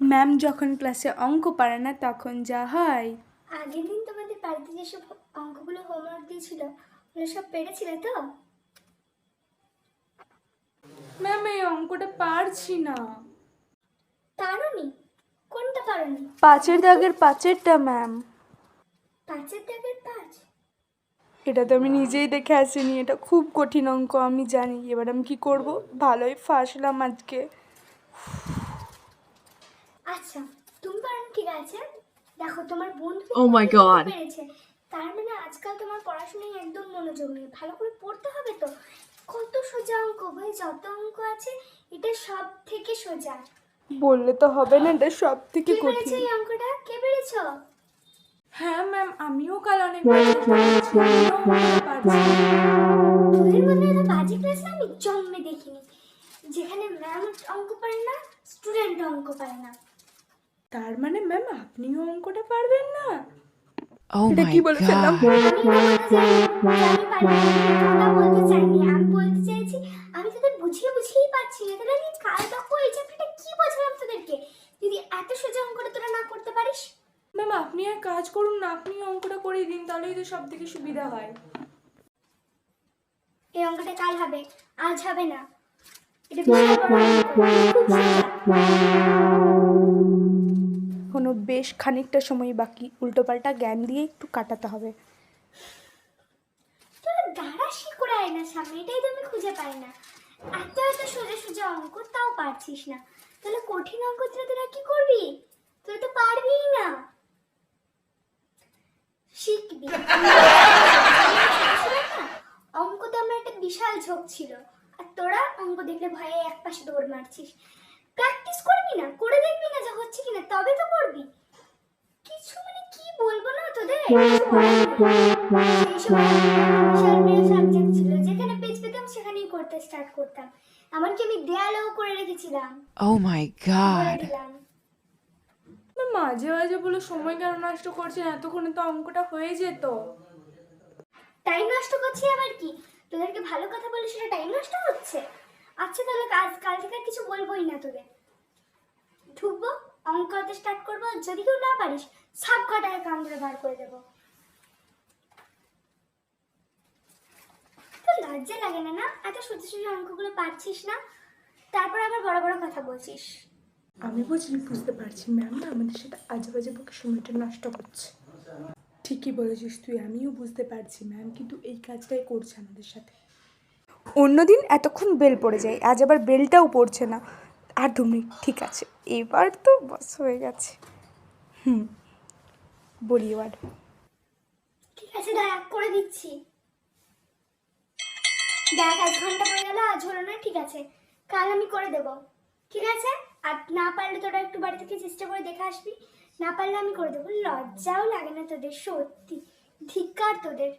Ma'am যখন ক্লাসে অঙ্ক পারে না তখন যা হয়। আগের দিন তোমাদের বাড়িতে যেসব অঙ্কগুলো হোমওয়ার্ক দিয়েছিল ওগুলো সব পেরেছিলে তো? ম্যাম এই অঙ্কটা পারছি না। পারোনি? কোনটা পারোনি? 5-এর দাগের 5-এরটা ম্যাম। 5-এর দাগের 5? এটা তো আমি নিজেই দেখে আসিনি, এটা খুব কঠিন অঙ্ক আমি জানি। এবার আমি কি করব? ভালোই ফাঁসলাম আজকে। আচ্ছা, তুমি পারোনি ঠিক আছে, দেখো তোমার বন্ধু Oh my God. পেরেছে, তার মানে আজকাল তোমার পড়াশোনায় একদম মনোযোগ নেই। ভালো করে পড়তে হবে তো। কত সোজা অঙ্ক ভাই, যত অঙ্ক আছে এটা সব থেকে সোজা। বললে তো হবে না, এটা সব থেকে কে পেরেছে কঠিন। এই অঙ্কটা? কে পেরেছো? হ্যাঁ ম্যাম, আমিও কাল অনেকবার চেষ্টা করেছি, আমিও পারছি না। তোদের মধ্যে এত বাজে ক্লাস আমি জন্মে দেখিনি, যেখানে ম্যাম অঙ্ক পারে না, স্টুডেন্ট অঙ্ক পারে না। তার মানে ম্যাম আপনিও অঙ্কটা পারবেন না? Oh এটা my কি বলে ফেললাম? God. আমি বলতে চাইছি আমি তোদের বুঝিয়ে বুঝিয়েই পাচ্ছি না। তাহলে আমি কাল তখন এই চ্যাপ্টারটা কি বোঝালাম তোদেরকে, যদি এত সোজা অঙ্কটা তোরা না করতে পারিস? ম্যাম আপনি এক কাজ করুন না, আপনি অঙ্কটা করিয়ে দিন, তাহলেই তো সব থেকে সুবিধা হয়। এই অঙ্কটা কাল হবে, আজ হবে না। এটা বিশাল বড় অঙ্ক, খুব সোজা। কোনো বেশ খানিকটা সময় বাকি, উল্টোপাল্টা জ্ঞান দিয়ে একটু কাটাতে হবে। তোরা দাঁড়া শিখরে আয় না সামনে, এটাই তো আমি খুঁজে পাই না। এত এত সোজা সোজা অঙ্ক তাও পারছিস না, তাহলে কঠিন অঙ্ক তোরা কি করবি? তোরা তো পারবিই না। শিখবি। অঙ্কতে আমার একটা বিশাল ঝোঁক ছিল, আর তোরা অঙ্ক দেখলে ভয়ে এক পাশে দৌড় মারছিস। প্র্যাকটিস করবি না, করে দেখবি না যে হচ্ছে কিনা, তবে তো করবি। কিছু মানে কি বলবো না তোদের, সেই সময় বিশাল প্রিয় সাবজেক্ট ছিল, যেখানে পেজ পেতাম সেখানেই করতে স্টার্ট করতাম। এমনকি আমি দেয়ালেও করে রেখেছিলাম। Oh my বলে God. দিলাম। ম্যাম মাঝে মাঝে বলে সময় কেন নষ্ট করছেন? এতক্ষণে তো অঙ্কটা হয়ে যেত। টাইম নষ্ট করছি আবার কি? তোদেরকে ভালো কথা বলে সেটা টাইম নষ্ট হচ্ছে? আচ্ছা তাহলে কাল থেকে আর কিছু বলবোই না তোদের। ঢুকবো, অঙ্ক করতে স্টার্ট করবো, যদি কেউ না পারিস সব কটায় কান ধরে বার করে দেবো। তো লজ্জা লাগে না? না এত সোজা সোজা অঙ্কগুলো পারছিস না, তারপর আবার বড় বড় কথা বলছিস। আমি বুঝতে পারছি ম্যাম না আমাদের সাথে আজে বাজে বকে সময়টা নষ্ট করছে। ঠিকই বলেছিস তুই, আমিও বুঝতে পারছি ম্যাম কিন্তু এই কাজটাই করছে আমাদের সাথে। অন্যদিন এতক্ষণ বেল পড়ে যায়, আজ আবার বেলটাও পড়ছে না। আর 2 মিনিট, ঠিক আছে, এবার তো বস হয়ে গেছে। বলি এবার। ঠিক আছে দাঁড়া, করে দিচ্ছি। দেখ 1 ঘন্টা পড়ে গেল, আজ হলো না, ঠিক আছে কাল আমি করে দেব, ঠিক আছে? আর না পারলে তোরা একটু বাড়ি থেকে চেষ্টা করে দেখে আসবি, না পারলে আমি করে দেবো। লজ্জাও লাগে না তোদের? সত্যি ধিক্কার তোদের।